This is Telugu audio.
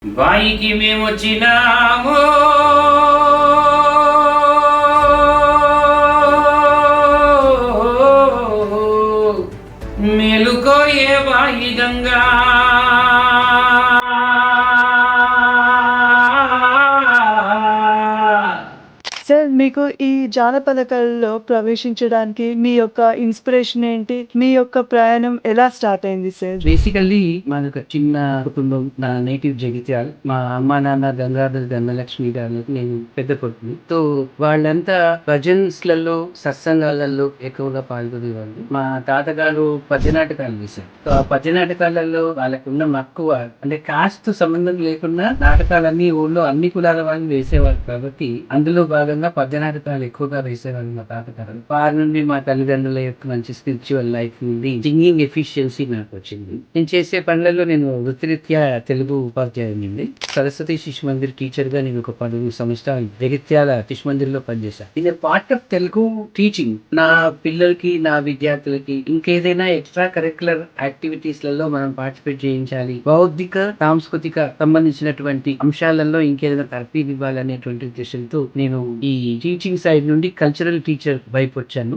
బాయికి మేమొచ్చినాము మేలుకోయే బాయి గంగా సార్ మీకు ఈ జానపద కళలో ప్రవేశించడానికి మీ యొక్క ఇన్స్పిరేషన్ ఏంటి? మీ యొక్క ప్రయాణం ఎలా స్టార్ట్ అయింది సార్? బేసికల్లీ మనకు చిన్న కుటుంబం. నా నేటివ్ జగిత్యాల. మా అమ్మ నాన్న గంగాధర్ ధనలక్ష్మి గారు, నేను పెద్ద కొడుకుని. సో వాళ్ళంతా భజన్స్లలో సత్సంగాలలో ఎక్కువగా పాల్గొనేవాళ్ళు. మా తాతగారు పద్య నాటకాలు వేశారు. సో ఆ పద్య నాటకాలలో వాళ్ళకున్న మక్కువ, అంటే కాస్ట్ సంబంధం లేకుండా నాటకాలన్నీ ఊళ్ళో అన్ని కులాల వాళ్ళు వేసేవారు కాబట్టి అందులో భాగంగా పద్య నాటకాలు ఎక్కువగా వేసేవాళ్ళు మా తాతగారు. వారి నుండి మా తల్లిదండ్రుల యొక్క మంచి స్పిరిచువల్ లైఫ్ నుండి సింగింగ్ ఎఫిషియన్సీ నాకు వచ్చింది. నేను చేసే పనులలో నేను వృత్తిరీత్యా తెలుగు ఉపాధ్యాయుని. సరస్వతి శిశు మందిర్ టీచర్ గా నేను ఒక 10 సంవత్సరాలు జగిత్యాల శిశు మందిర్ లో పనిచేశాను. ఇది పార్ట్ ఆఫ్ తెలుగు టీచింగ్. నా పిల్లలకి, నా విద్యార్థులకి ఇంకేదైనా ఎక్స్ట్రా కరిక్యులర్ యాక్టివిటీస్ లలో మనం పార్టిసిపేట్ చేయించాలి, బౌద్ధిక సాంస్కృతిక సంబంధించినటువంటి అంశాలలో ఇంకేదైనా తరఫీ ఇవ్వాలనేటువంటి ఉద్దేశంతో నేను ఈ టీచింగ్ సైడ్ నుండి కల్చరల్ టీచర్ వైపు వచ్చాను.